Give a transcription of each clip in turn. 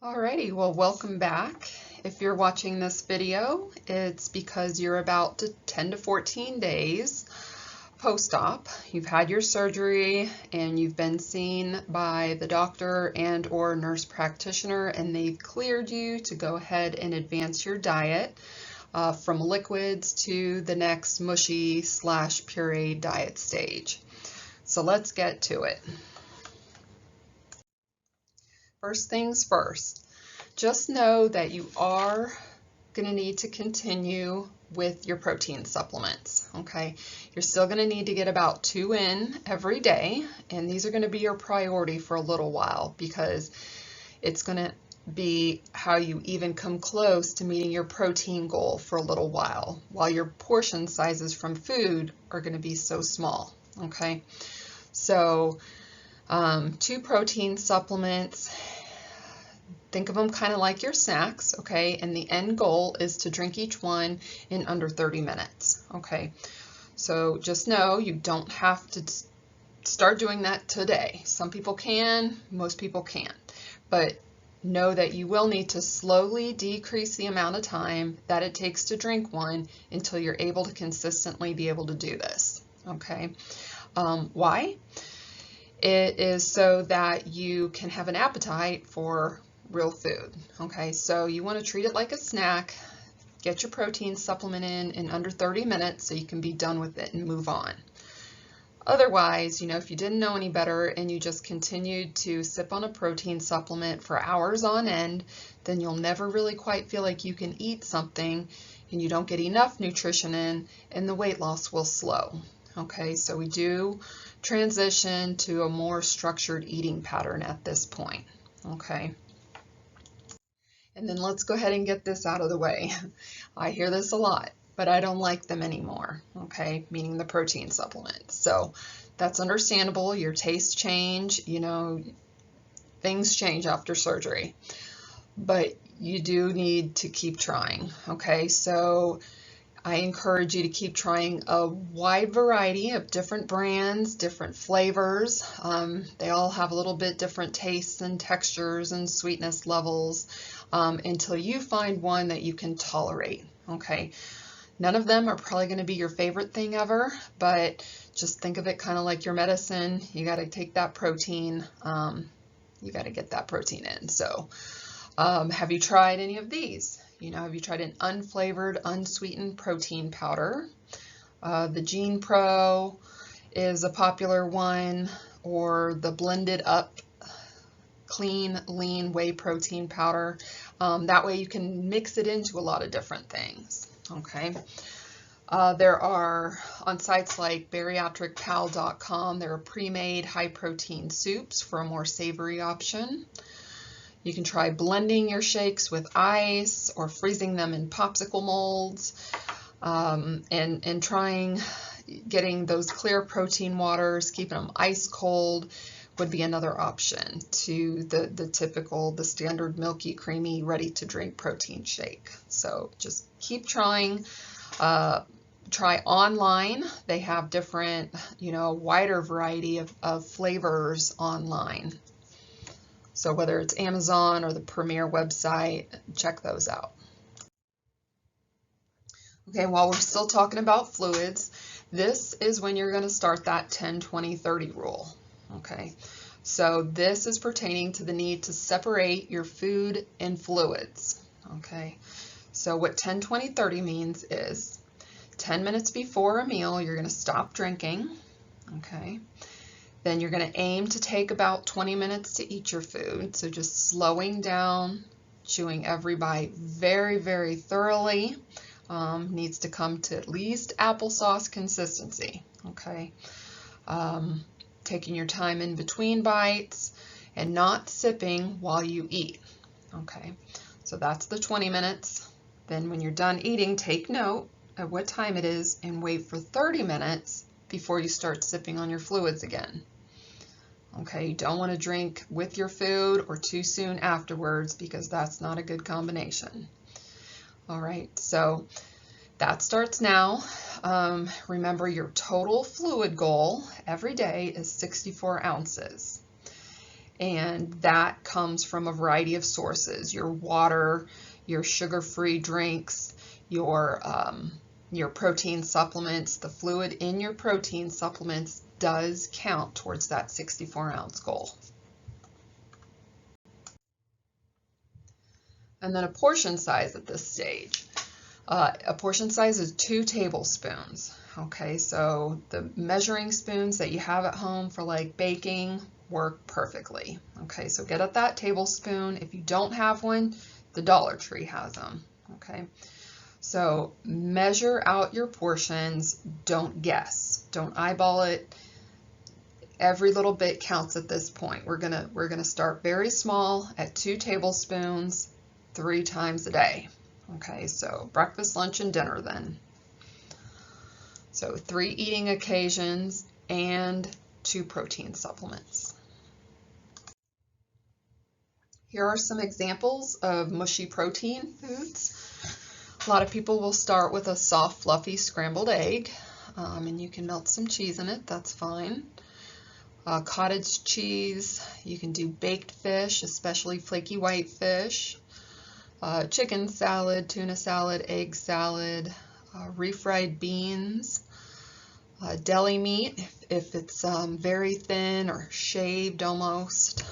Alrighty, well, welcome back. If you're watching this video, it's because you're about to 10 to 14 days post-op. You've had your surgery and you've been seen by the doctor and or nurse practitioner, and they've cleared you to go ahead and advance your diet from liquids to the next mushy/puree diet stage. So let's get to it. First things first, just know that you are going to need to continue with your protein supplements, okay? You're still going to need to get about 2 in every day, and these are going to be your priority for a little while because it's going to be how you even come close to meeting your protein goal for a little while your portion sizes from food are going to be so small, okay? So 2 protein supplements. Think of them kind of like your snacks, okay? And the end goal is to drink each one in under 30 minutes, okay? So just know you don't have to start doing that today. Some people can, most people can't. But know that you will need to slowly decrease the amount of time that it takes to drink one until you're able to consistently be able to do this, okay? Why? It is so that you can have an appetite for real food, okay? So you want to treat it like a snack. Get your protein supplement in under 30 minutes so you can be done with it and move on. Otherwise, if you didn't know any better and you just continued to sip on a protein supplement for hours on end, then you'll never really quite feel like you can eat something and you don't get enough nutrition in, and the weight loss will slow, okay? So we do transition to a more structured eating pattern at this point, okay? And then let's go ahead and get this out of the way. I hear this a lot, but I don't like them anymore, okay? Meaning the protein supplements. So that's understandable. Your tastes change, things change after surgery. But you do need to keep trying, okay? So I encourage you to keep trying a wide variety of different brands, different flavors. They all have a little bit different tastes and textures and sweetness levels until you find one that you can tolerate, okay? None of them are probably going to be your favorite thing ever, but just think of it kind of like your medicine. You got to take that protein, you got to get that protein in. So have you tried any of these? Have you tried an unflavored, unsweetened protein powder? The Gene Pro is a popular one, or the blended up clean, lean whey protein powder. That way you can mix it into a lot of different things, okay? There are, on sites like bariatricpal.com, there are pre-made high protein soups for a more savory option. You can try blending your shakes with ice or freezing them in popsicle molds, and trying getting those clear protein waters, keeping them ice cold would be another option to the standard milky, creamy, ready to drink protein shake. So just keep trying. Try online. They have different, wider variety of flavors online. So whether it's Amazon or the Premier website, check those out. Okay, while we're still talking about fluids, this is when you're going to start that 10-20-30 rule. Okay, so this is pertaining to the need to separate your food and fluids. Okay, so what 10-20-30 means is 10 minutes before a meal, you're going to stop drinking. Okay. Then you're going to aim to take about 20 minutes to eat your food. So just slowing down, chewing every bite very, very thoroughly. Needs to come to at least applesauce consistency, okay? Taking your time in between bites and not sipping while you eat, okay? So that's the 20 minutes. Then when you're done eating, take note of what time it is and wait for 30 minutes before you start sipping on your fluids again. Okay, you don't want to drink with your food or too soon afterwards because that's not a good combination. All right, so that starts now. Remember, your total fluid goal every day is 64 ounces. and that comes from a variety of sources: your water, your sugar-free drinks, your protein supplements. The fluid in your protein supplements does count towards that 64-ounce goal. And then a portion size at this stage. A portion size is 2 tablespoons. Okay, so the measuring spoons that you have at home for like baking work perfectly. Okay, so get at that tablespoon. If you don't have one, the Dollar Tree has them. Okay, so measure out your portions. Don't guess. Don't eyeball it. Every little bit counts at this point. We're gonna start very small at 2 tablespoons 3 times a day. Okay, so breakfast, lunch, and dinner then. So 3 eating occasions and 2 protein supplements. Here are some examples of mushy protein foods. A lot of people will start with a soft, fluffy scrambled egg, and you can melt some cheese in it, that's fine. Cottage cheese, you can do baked fish, especially flaky white fish. Chicken salad, tuna salad, egg salad, refried beans, deli meat if it's very thin or shaved almost,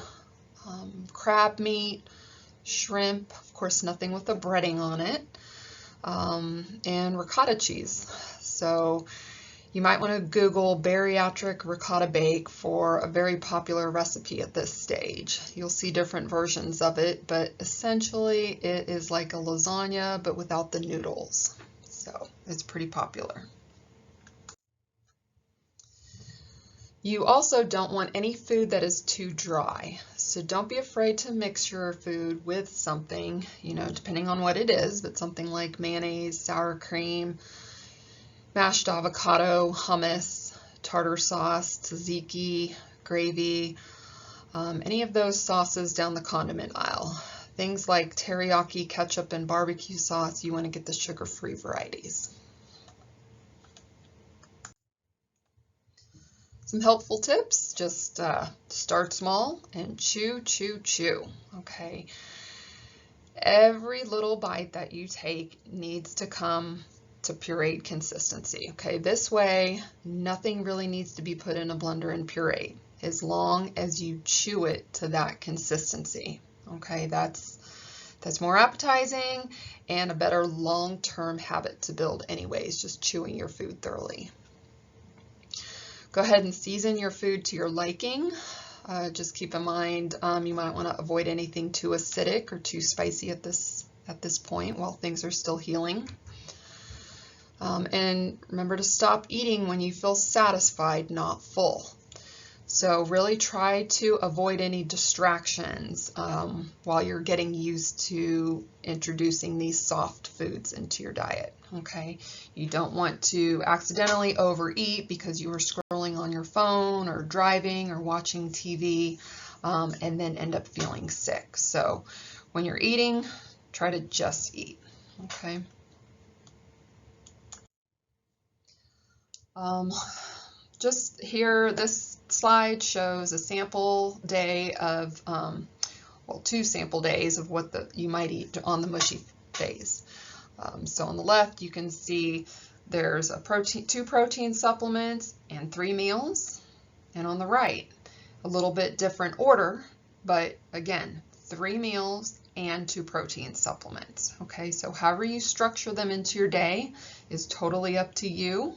crab meat, shrimp, of course nothing with a breading on it, and ricotta cheese. So you might want to Google bariatric ricotta bake for a very popular recipe at this stage. You'll see different versions of it, but essentially it is like a lasagna but without the noodles. So it's pretty popular. You also don't want any food that is too dry. So don't be afraid to mix your food with something, you know, depending on what it is, but something like mayonnaise, sour cream, mashed avocado, hummus, tartar sauce, tzatziki, gravy, any of those sauces down the condiment aisle. Things like teriyaki, ketchup, and barbecue sauce, you want to get the sugar-free varieties. Some helpful tips: just start small and chew, chew, chew. Okay. Every little bite that you take needs to come to pureed consistency. Okay, this way nothing really needs to be put in a blender and pureed, as long as you chew it to that consistency. Okay, that's more appetizing and a better long-term habit to build anyways, just chewing your food thoroughly. Go ahead and season your food to your liking. Just keep in mind you might want to avoid anything too acidic or too spicy at this point while things are still healing. And remember to stop eating when you feel satisfied, not full. So really try to avoid any distractions while you're getting used to introducing these soft foods into your diet. Okay, you don't want to accidentally overeat because you were scrolling on your phone or driving or watching TV and then end up feeling sick. So when you're eating, try to just eat. Okay. Just here, this slide shows a sample day of, well, 2 sample days of what you might eat on the mushy days. So on the left, you can see there's 2 protein supplements and 3 meals. And on the right, a little bit different order, but again, 3 meals and 2 protein supplements. Okay, so however you structure them into your day is totally up to you.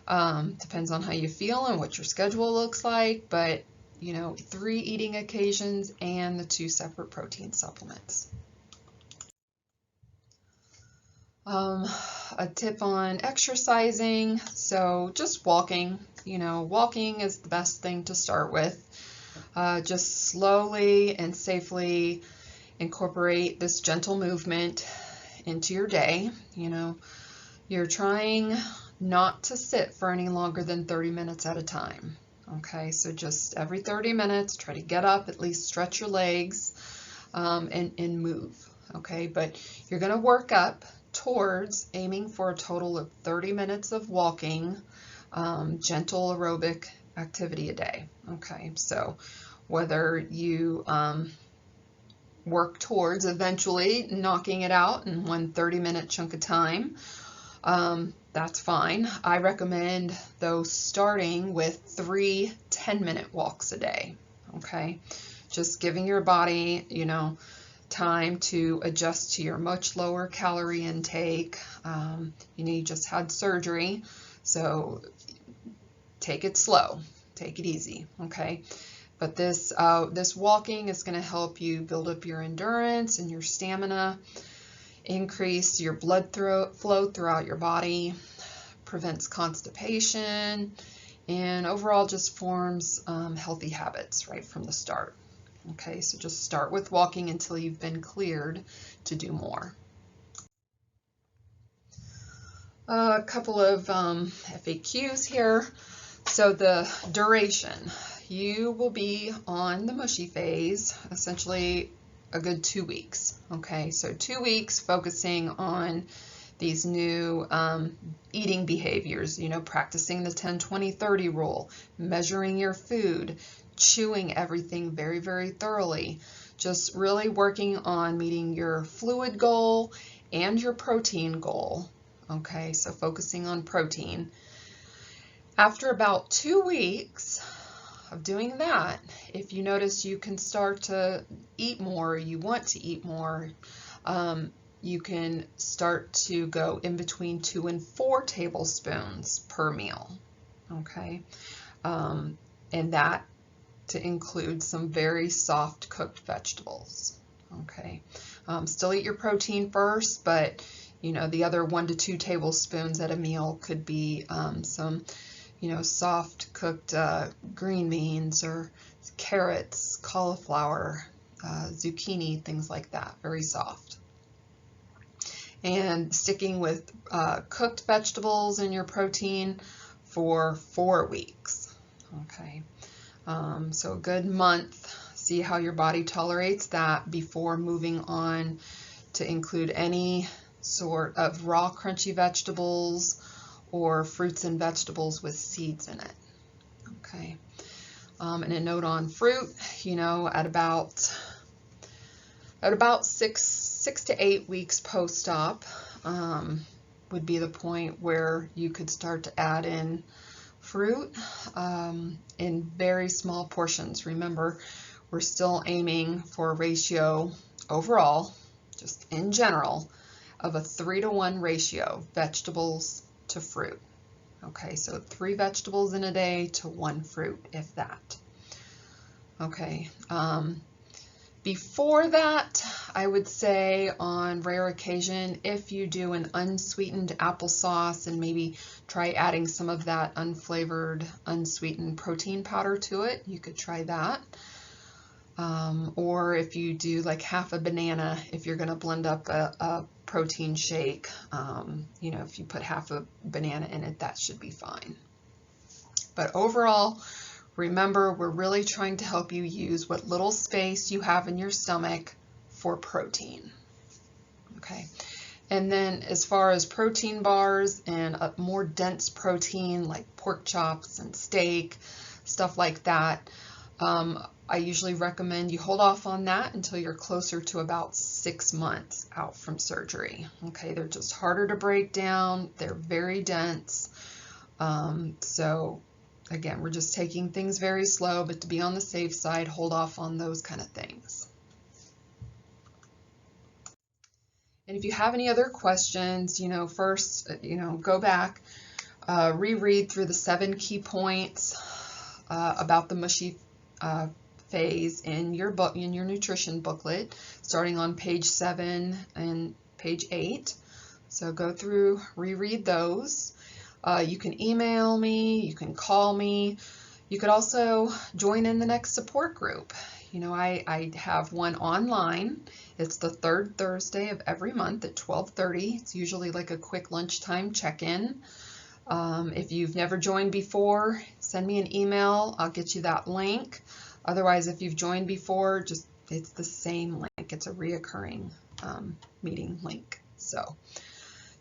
Depends on how you feel and what your schedule looks like, but you know, 3 eating occasions and the 2 separate protein supplements. A tip on exercising, so just walking. You know, walking is the best thing to start with. Just slowly and safely incorporate this gentle movement into your day. You know, you're trying not to sit for any longer than 30 minutes at a time. Okay, so just every 30 minutes, try to get up, at least stretch your legs, and move. Okay, but you're going to work up towards aiming for a total of 30 minutes of walking, gentle aerobic activity a day. Okay, so whether you work towards eventually knocking it out in one 30-minute chunk of time. That's fine. I recommend, though, starting with 3 10-minute walks a day, okay? Just giving your body, you know, time to adjust to your much lower calorie intake. You know, you just had surgery, so take it slow, take it easy, okay? But this walking is going to help you build up your endurance and your stamina, increase your blood flow throughout your body, prevents constipation, and overall just forms healthy habits right from the start. Okay, so just start with walking until you've been cleared to do more. A couple of FAQs here. So the duration. You will be on the mushy phase, essentially a good 2 weeks. Okay, so 2 weeks focusing on these new eating behaviors, you know, practicing the 10-20-30 rule, measuring your food, chewing everything very, very thoroughly, just really working on meeting your fluid goal and your protein goal. Okay, so focusing on protein. After about 2 weeks of doing that, if you notice you can start to eat more, you want to eat more, you can start to go in between 2 and 4 tablespoons per meal, okay? And that to include some very soft cooked vegetables, okay? Still eat your protein first, but you know, the other 1 to 2 tablespoons at a meal could be some, you know, soft cooked green beans or carrots, cauliflower, zucchini, things like that, very soft. And sticking with cooked vegetables in your protein for 4 weeks. Okay, so a good month. See how your body tolerates that before moving on to include any sort of raw crunchy vegetables or fruits and vegetables with seeds in it. Okay, and a note on fruit, you know, at about 6 to 8 weeks post-op would be the point where you could start to add in fruit in very small portions. Remember, we're still aiming for a ratio overall, just in general, of a 3-to-1 ratio, vegetables to fruit. Okay, so 3 vegetables in a day to 1 fruit, if that. Okay. Before that, I would say on rare occasion, if you do an unsweetened applesauce and maybe try adding some of that unflavored, unsweetened protein powder to it, you could try that. Or if you do like half a banana, if you're going to blend up a protein shake, you know, if you put half a banana in it, that should be fine. But overall, remember, we're really trying to help you use what little space you have in your stomach for protein. Okay, and then as far as protein bars and a more dense protein like pork chops and steak, stuff like that, I usually recommend you hold off on that until you're closer to about 6 months out from surgery. Okay, they're just harder to break down, they're very dense, so again, we're just taking things very slow, but to be on the safe side, hold off on those kind of things. And if you have any other questions, you know, first, you know, go back, reread through the 7 key points about the mushy phase in your book, in your nutrition booklet, starting on page 7 and page 8. So go through, reread those. You can email me, you can call me. You could also join in the next support group. You know, I have one online. It's the 3rd Thursday of every month at 12:30. It's usually like a quick lunchtime check-in. If you've never joined before, send me an email. I'll get you that link. Otherwise, if you've joined before, just it's the same link. It's a reoccurring meeting link. So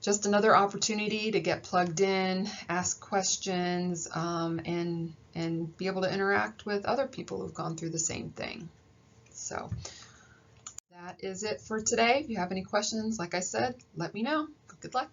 just another opportunity to get plugged in, ask questions, and and be able to interact with other people who've gone through the same thing. So that is it for today. If you have any questions, like I said, let me know. Good luck.